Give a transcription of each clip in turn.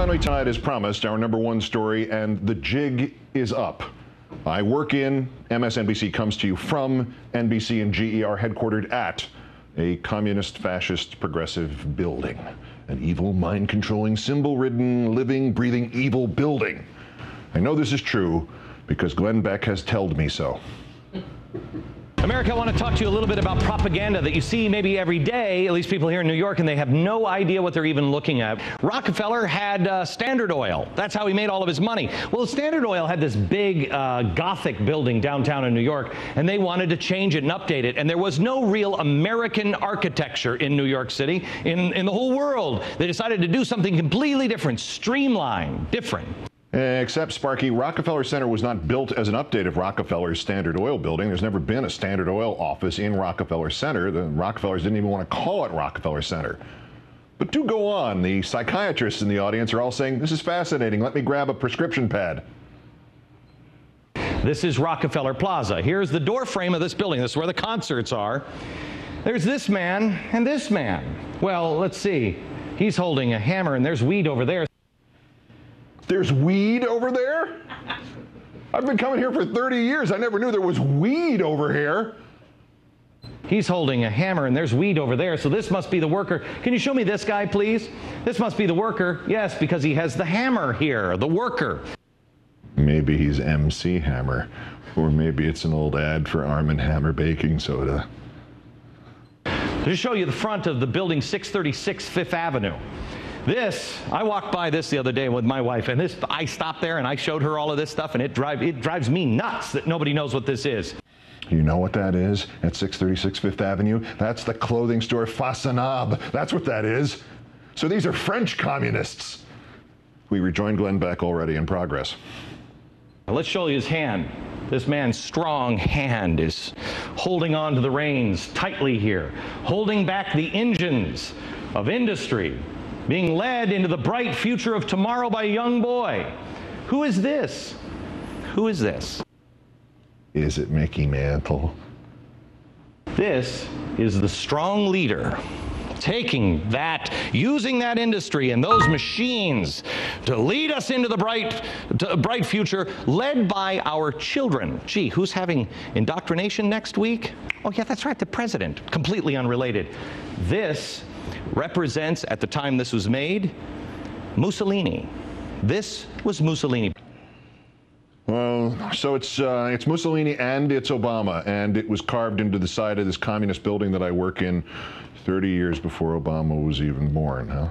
Finally tonight, as promised, our #1 story, and the jig is up. I work in, MSNBC comes to you from NBC and GER, headquartered at a communist, fascist, progressive building. An evil, mind-controlling, symbol-ridden, living, breathing, evil building. I know this is true because Glenn Beck has told me so. America, I want to talk to you a little bit about propaganda that you see maybe every day, at least people here in New York, and they have no idea what they're even looking at. Rockefeller had Standard Oil. That's how he made all of his money. Well, Standard Oil had this big Gothic building downtown in New York, and they wanted to change it and update it. And there was no real American architecture in New York City, in the whole world. They decided to do something completely different, streamlined, different. Except, Sparky, Rockefeller Center was not built as an update of Rockefeller's Standard Oil building. There's never been a Standard Oil office in Rockefeller Center. The Rockefellers didn't even want to call it Rockefeller Center. But do go on. The psychiatrists in the audience are all saying, this is fascinating. Let me grab a prescription pad. This is Rockefeller Plaza. Here's the door frame of this building. This is where the concerts are. There's this man and this man. Well, let's see. He's holding a hammer, and there's weed over there. There's weed over there? I've been coming here for 30 years. I never knew there was weed over here. He's holding a hammer, and there's weed over there, so this must be the worker. Can you show me this guy, please? This must be the worker. Yes, because he has the hammer here, the worker. Maybe he's MC Hammer, or maybe it's an old ad for Arm & Hammer baking soda. To show you the front of the building 636 Fifth Avenue. This, I walked by this the other day with my wife, and this, I stopped there and I showed her all of this stuff, and it drives me nuts that nobody knows what this is. You know what that is at 636 Fifth Avenue? That's the clothing store Façonnable. That's what that is. So these are French communists. We rejoined Glenn Beck, already in progress. Let's show you his hand. This man's strong hand is holding on to the reins tightly here, holding back the engines of industry, being led into the bright future of tomorrow by a young boy. Who is this? Who is this? Is it Mickey Mantle? This is the strong leader taking that, using that industry and those machines to lead us into the bright future, led by our children. Gee, who's having indoctrination next week? Oh yeah, that's right, the president. Completely unrelated. This represents, at the time this was made, Mussolini. This was Mussolini. Well, so it's Mussolini and it's Obama, and it was carved into the side of this communist building that I work in 30 years before Obama was even born, huh?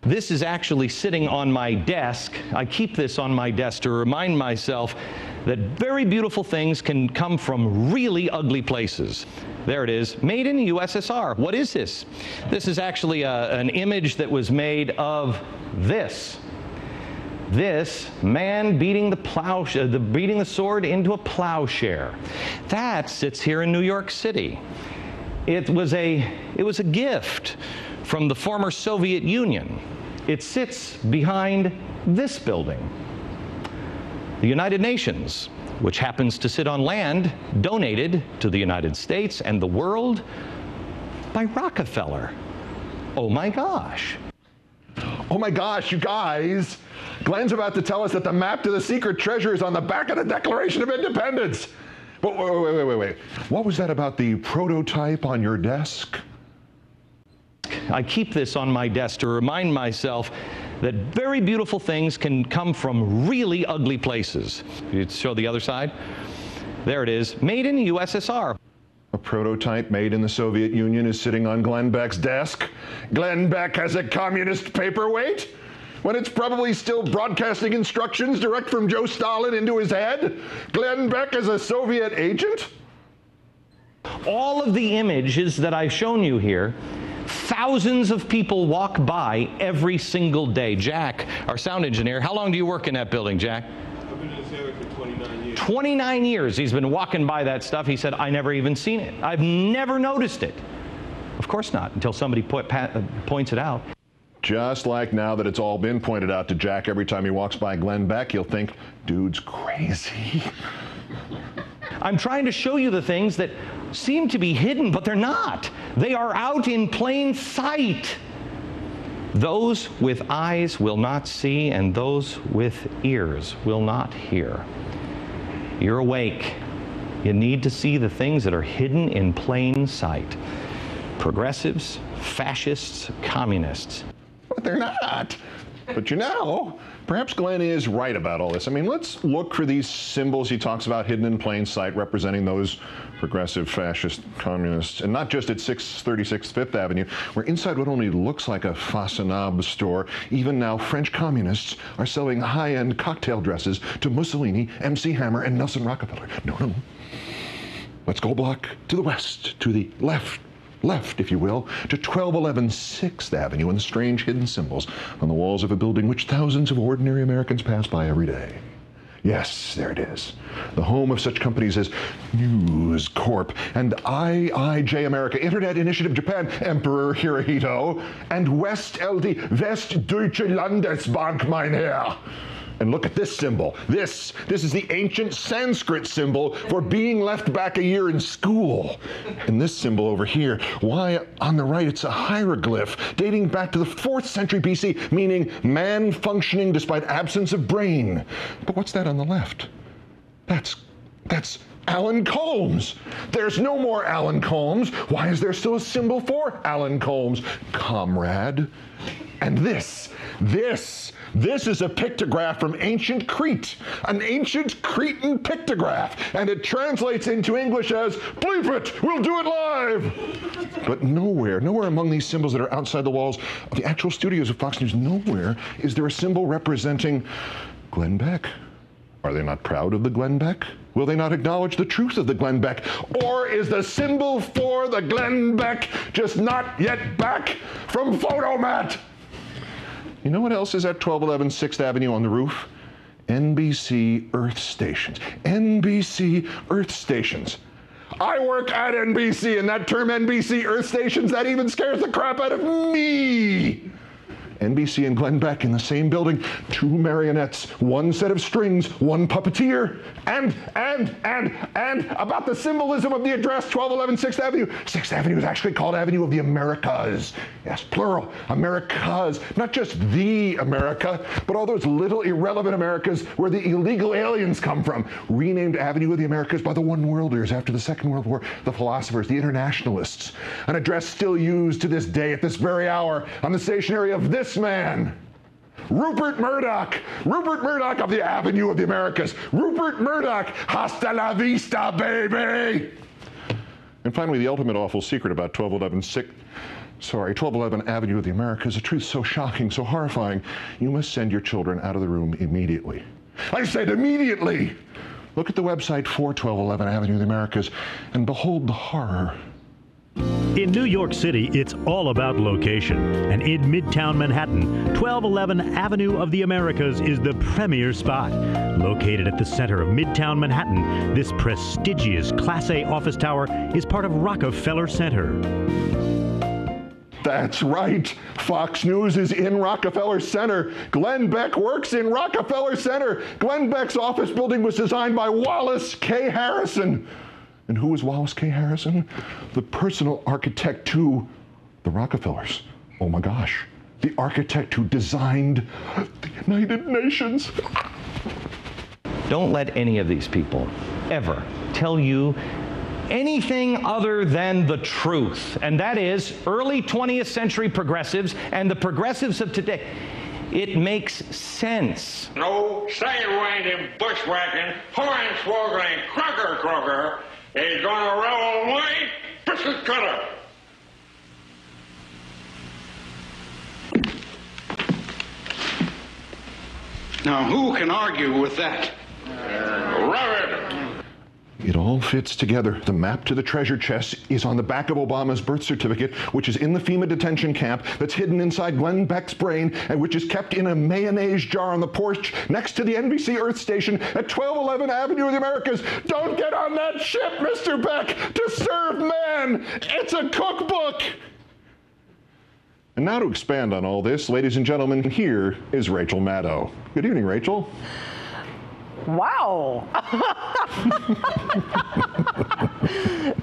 This is actually sitting on my desk. I keep this on my desk to remind myself that very beautiful things can come from really ugly places. There it is, made in the USSR. What is this? This is actually an image that was made of this. This man beating the sword into a plowshare. That sits here in New York City. It was a gift from the former Soviet Union. It sits behind this building. The United Nations, which happens to sit on land donated to the United States and the world by Rockefeller. Oh my gosh. Oh my gosh, you guys. Glenn's about to tell us that the map to the secret treasure is on the back of the Declaration of Independence. But wait. What was that about the prototype on your desk? I keep this on my desk to remind myself that very beautiful things can come from really ugly places. You show the other side? There it is, made in the USSR. A prototype made in the Soviet Union is sitting on Glenn Beck's desk. Glenn Beck has a communist paperweight? When it's probably still broadcasting instructions direct from Joe Stalin into his head? Glenn Beck is a Soviet agent? All of the images that I've shown you here, thousands of people walk by every single day. Jack, our sound engineer, how long do you work in that building, Jack? I've been in this area for 29 years. 29 years he's been walking by that stuff. He said, I never even seen it. I've never noticed it. Of course not, until somebody points it out. Just like now that it's all been pointed out to Jack every time he walks by Glenn Beck, he'll think, dude's crazy. I'm trying to show you the things that seem to be hidden, but they're not. They are out in plain sight. Those with eyes will not see, and those with ears will not hear. You're awake. You need to see the things that are hidden in plain sight. Progressives, fascists, communists. But they're not. But you know, perhaps Glenn is right about all this. I mean, let's look for these symbols he talks about hidden in plain sight representing those progressive, fascist, communists, and not just at 636 Fifth Avenue, where inside what only looks like a Façonnable store, even now French communists are selling high-end cocktail dresses to Mussolini, MC Hammer, and Nelson Rockefeller. No. Let's go a block to the west, to the left, if you will, to 1211 6th Avenue and the strange hidden symbols on the walls of a building which thousands of ordinary Americans pass by every day. Yes, there it is. The home of such companies as News Corp and IIJ America, Internet Initiative Japan, Emperor Hirohito, and West LD, Westdeutsche Landesbank, mein Herr. And look at this symbol. This is the ancient Sanskrit symbol for being left back a year in school. And this symbol over here, why, on the right, it's a hieroglyph dating back to the 4th century BC, meaning man functioning despite absence of brain. But what's that on the left? That's Alan Colmes. There's no more Alan Colmes. Why is there still a symbol for Alan Colmes? Comrade. And this is a pictograph from ancient Crete, an ancient Cretan pictograph, and it translates into English as, bleep it, we'll do it live. But nowhere among these symbols that are outside the walls of the actual studios of Fox News, nowhere is there a symbol representing Glenn Beck. Are they not proud of the Glenn Beck? Will they not acknowledge the truth of the Glenn Beck? Or is the symbol for the Glenn Beck just not yet back from Photomat? You know what else is at 1211 6th Avenue on the roof? NBC Earth Stations. NBC Earth Stations. I work at NBC, and that term NBC Earth Stations, that even scares the crap out of me. NBC and Glenn Beck in the same building, 2 marionettes, 1 set of strings, 1 puppeteer, and about the symbolism of the address, 1211 6th Avenue. 6th Avenue is actually called Avenue of the Americas. Yes, plural, Americas. Not just the America, but all those little irrelevant Americas where the illegal aliens come from. Renamed Avenue of the Americas by the one-worlders after the Second World War, the philosophers, the internationalists. An address still used to this day at this very hour on the stationery of this man, Rupert Murdoch of the Avenue of the Americas. Rupert Murdoch, hasta la vista, baby. And finally, the ultimate awful secret about 1211 Avenue of the Americas, a truth so shocking, so horrifying, you must send your children out of the room immediately. I said immediately. Look at the website for 1211 Avenue of the Americas and behold the horror. In New York City, it's all about location. And in Midtown Manhattan, 1211 Avenue of the Americas is the premier spot. Located at the center of Midtown Manhattan, this prestigious Class A office tower is part of Rockefeller Center. That's right. Fox News is in Rockefeller Center. Glenn Beck works in Rockefeller Center. Glenn Beck's office building was designed by Wallace K. Harrison. And who was Wallace K. Harrison? The personal architect to the Rockefellers. Oh my gosh. The architect who designed the United Nations. Don't let any of these people ever tell you anything other than the truth. And that is early 20th century progressives and the progressives of today. It makes sense. No sidewinding, bushwhacking, hornswoggling, crocker is gonna roll my biscuit cutter. Now, who can argue with that? Rub it. It all fits together. The map to the treasure chest is on the back of Obama's birth certificate, which is in the FEMA detention camp that's hidden inside Glenn Beck's brain and which is kept in a mayonnaise jar on the porch next to the NBC Earth Station at 1211 Avenue of the Americas. Don't get on that ship, Mr. Beck, to serve man. It's a cookbook. And now to expand on all this, ladies and gentlemen, here is Rachel Maddow. Good evening, Rachel. Wow.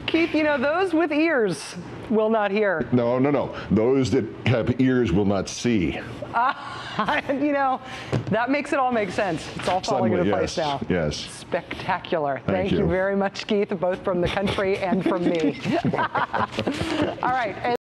Keith, you know, those with ears will not hear. No, no, no. Those that have ears will not see. You know, that makes it all make sense. It's all falling into place now. Yes. Spectacular. Thank you you very much, Keith, both from the country and from me. All right.